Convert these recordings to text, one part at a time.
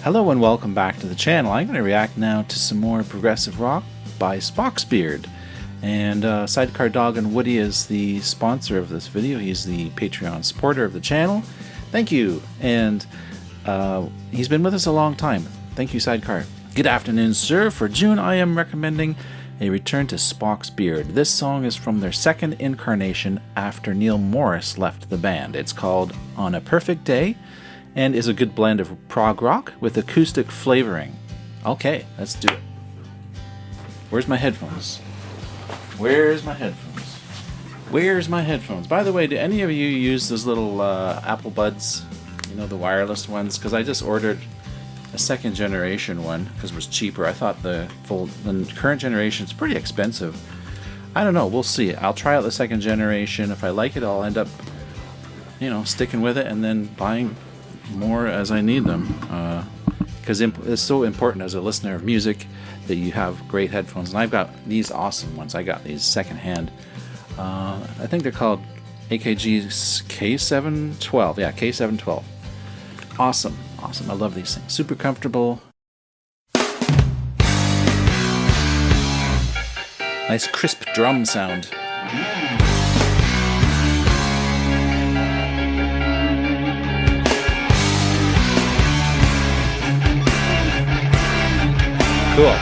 Hello and welcome back to the channel. I'm going to react now to some more progressive rock by Spock's Beard. And Sidecar Dog and Woody is the sponsor of this video. He's the Patreon supporter of the channel. Thank you. And he's been with us a long time. Thank you, Sidecar. Good afternoon, sir. For June, I am recommending a return to Spock's Beard. This song is from their second incarnation after Neil Morris left the band. It's called On a Perfect Day and is a good blend of prog rock with acoustic flavoring. Okay, let's do it. Where's my headphones? Where's my headphones? Where's my headphones? By the way, do any of you use those little Apple Buds? You know, the wireless ones? Because I just ordered a second generation one because it was cheaper. I thought the current generation is pretty expensive. I don't know. We'll see. I'll try out the second generation. If I like it, I'll end up, you know, sticking with it and then buying more as I need them. Because it's so important as a listener of music that you have great headphones. And I've got these awesome ones. I got these secondhand. I think they're called AKG K712. Yeah, K712. Awesome. Awesome. I love these things. Super comfortable. Nice crisp drum sound. Cool.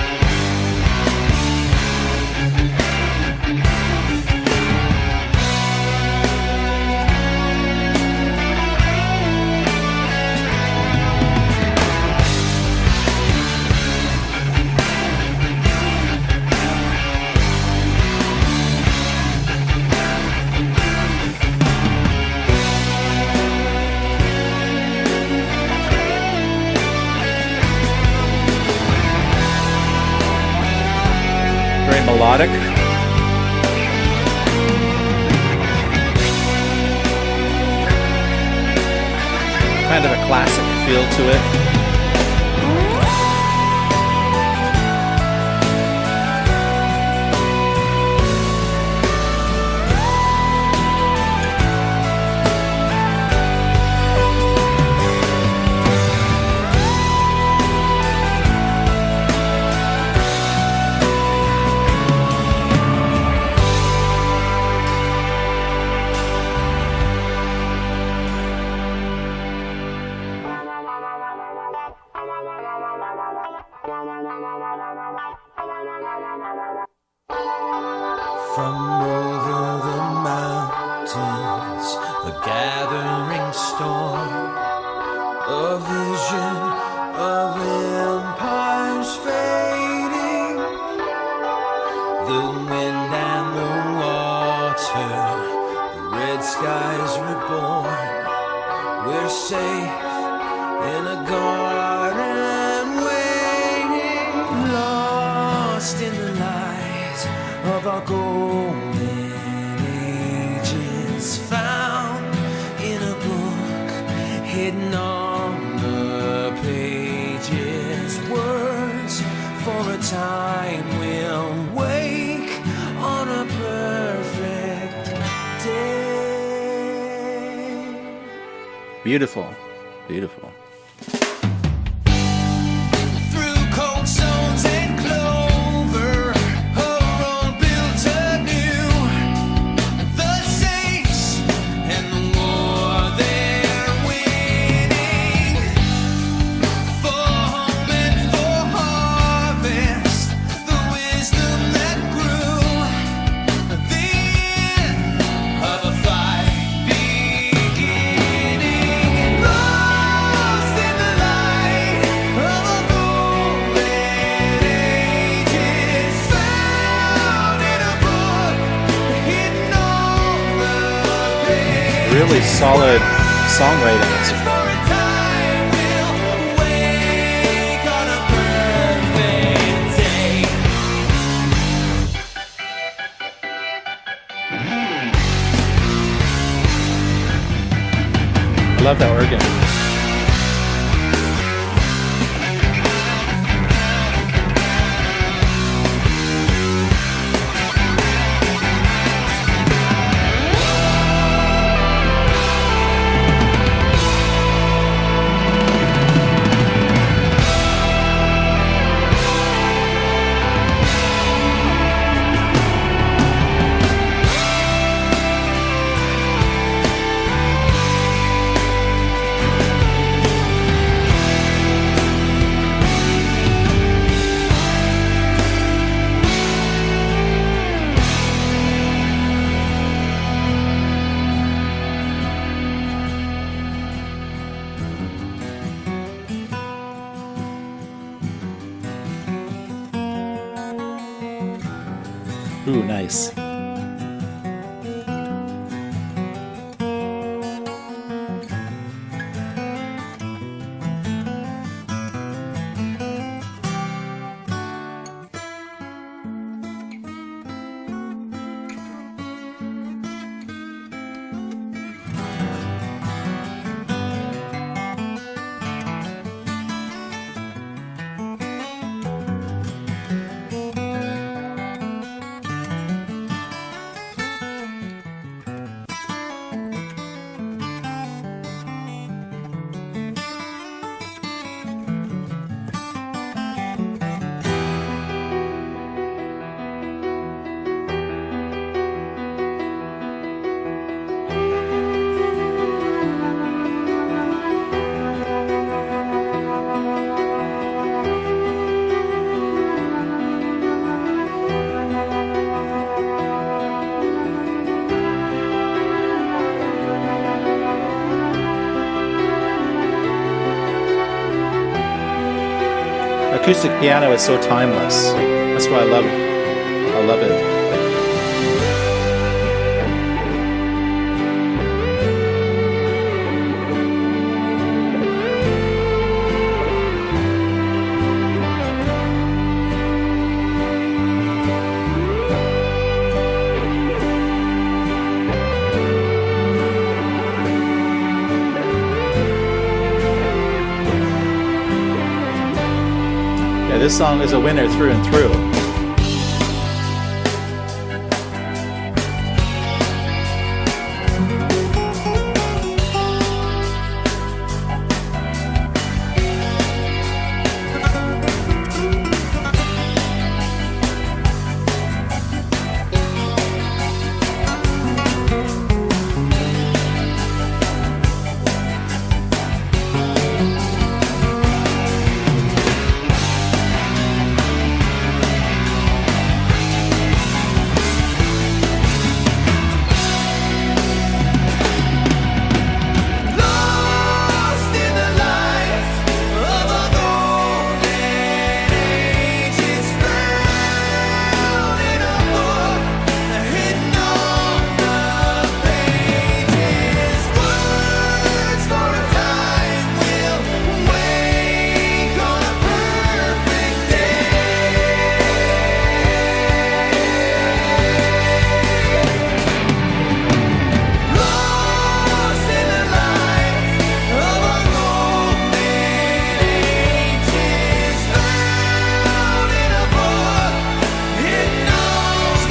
Very melodic. Kind of a classic feel to it. From over the mountains, a gathering storm, a vision of empires fading, the wind and the water, the red skies reborn. We're safe in a garden waiting, lost in the light of our golden ages, found in a book hidden on the pages. Words for a time will wake on a perfect day. Beautiful. Beautiful. Really solid songwriting. I love that organ. Ooh, nice. Acoustic piano is so timeless. That's why I love it. Yeah, this song is a winner through and through.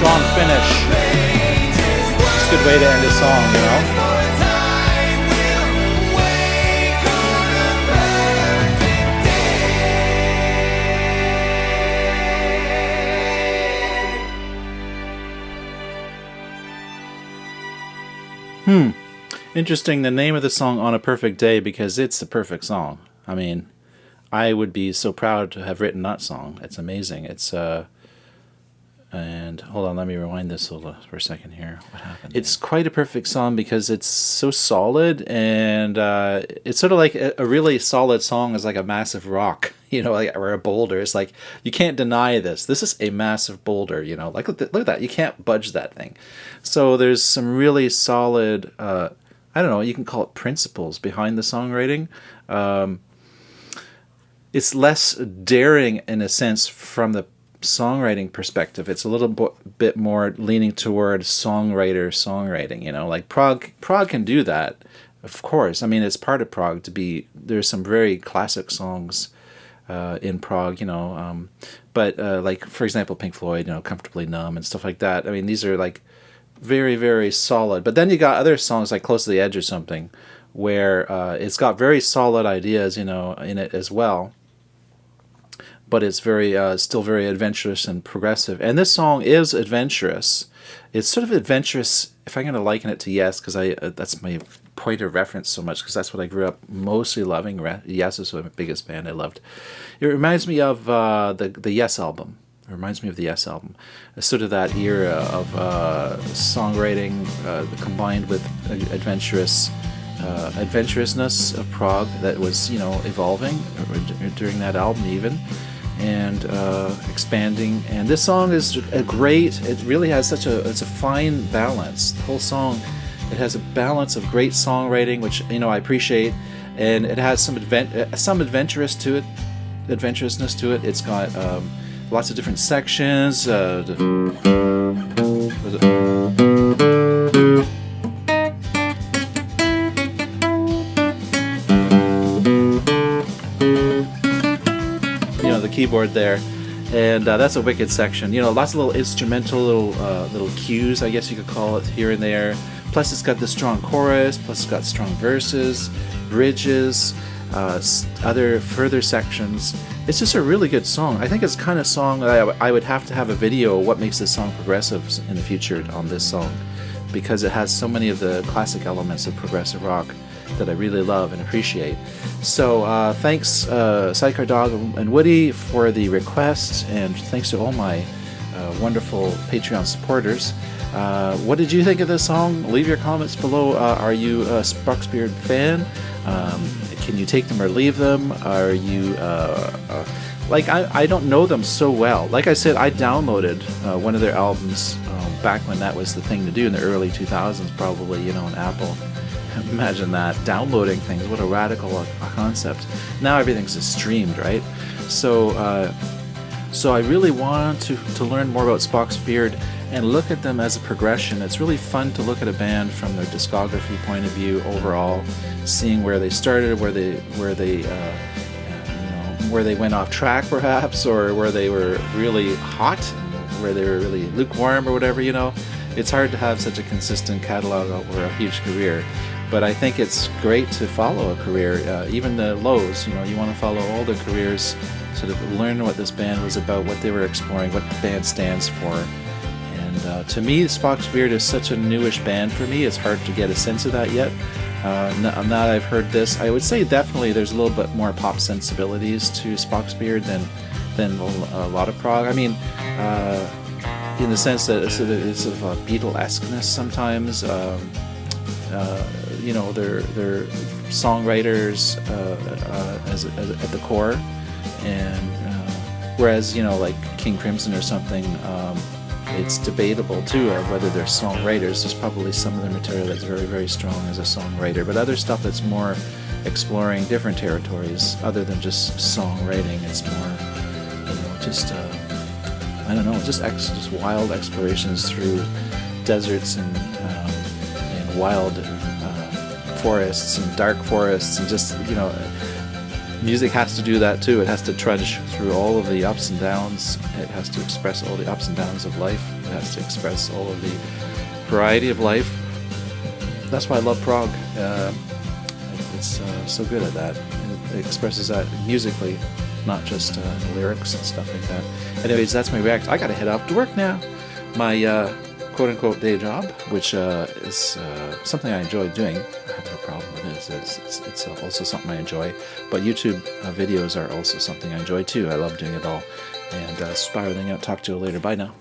Strong finish. It's a good way to end a song, you know? Interesting, the name of the song, On a Perfect Day, because it's a perfect song. I mean, I would be so proud to have written that song. It's amazing. It's and hold on, let me rewind this a little for a second here. What happened? It's quite a perfect song because it's so solid, and it's sort of like a really solid song is like a massive rock, you know, like, or a boulder. It's like, you can't deny this. This is a massive boulder, you know. Like, look at that. You can't budge that thing. So there's some really solid, I don't know, you can call it principles behind the songwriting. It's less daring in a sense from the songwriting perspective. It's a little bit more leaning toward songwriting, you know, like Prog can do that, of course. I mean, it's part of Prog to be, there's some very classic songs in Prog, you know, but like, for example, Pink Floyd, you know, Comfortably Numb and stuff like that. I mean, these are like very, very solid. But then you got other songs like Close to the Edge or something where it's got very solid ideas, you know, in it as well. But it's very still very adventurous and progressive. And this song is adventurous. It's sort of adventurous, if I'm going to liken it to Yes, because that's my point of reference so much, because that's what I grew up mostly loving. Yes is the biggest band I loved. It reminds me of the Yes album. It reminds me of the Yes album. It's sort of that era of songwriting combined with adventurousness of Prog that was, you know, evolving during that album even. and expanding. And this song is a great. It really has it's a fine balance. The whole song, it has a balance of great songwriting, which I appreciate, and it has some adventurousness to it. It's got lots of different sections. The keyboard there, and that's a wicked section. Lots of little instrumental little cues, I guess you could call it, here and there. Plus it's got the strong chorus, plus it's got strong verses, bridges, other further sections. It's just a really good song. I think it's the kind of song that I would have to have a video of what makes this song progressive in the future on this song, because it has so many of the classic elements of progressive rock that I really love and appreciate. So thanks Sidecar Dog and Woody for the request, and thanks to all my wonderful Patreon supporters. What did you think of this song? Leave your comments below. Are you a Spock's-Beard fan? Can you take them or leave them? Are you I don't know them so well. Like I said, I downloaded one of their albums back when that was the thing to do in the early 2000s, probably, on Apple. Imagine that, downloading things. What a radical concept. Now everything's just streamed, right? So I really want to learn more about Spock's Beard and look at them as a progression. It's really fun to look at a band from their discography point of view overall, seeing where they started, where they went off track perhaps, or where they were really hot, where they were really lukewarm or whatever. It's hard to have such a consistent catalog or a huge career. But I think it's great to follow a career, even the lows. You want to follow all the careers, sort of learn what this band was about, what they were exploring, what the band stands for. And to me, Spock's Beard is such a newish band for me. It's hard to get a sense of that yet. Now that I've heard this, I would say definitely there's a little bit more pop sensibilities to Spock's Beard than a lot of prog. I mean, in the sense that it's sort of a Beatle-esqueness sometimes. They're songwriters at the core, and whereas like King Crimson or something, it's debatable too of whether they're songwriters. There's probably some of their material that's very, very strong as a songwriter, but other stuff that's more exploring different territories other than just songwriting. It's more, just just wild explorations through deserts and wild forests and dark forests, and just music has to do that too. It has to trudge through all of the ups and downs. It has to express all the ups and downs of life. It has to express all of the variety of life. That's why I love prog. It's so good at that. It expresses that musically, not just lyrics and stuff like that. Anyways, that's my reaction. I gotta head off to work now. My quote-unquote day job, which is something I enjoy doing. I have no problem with it. It's also something I enjoy. But YouTube videos are also something I enjoy too. I love doing it all. And spiraling out. Talk to you later. Bye now.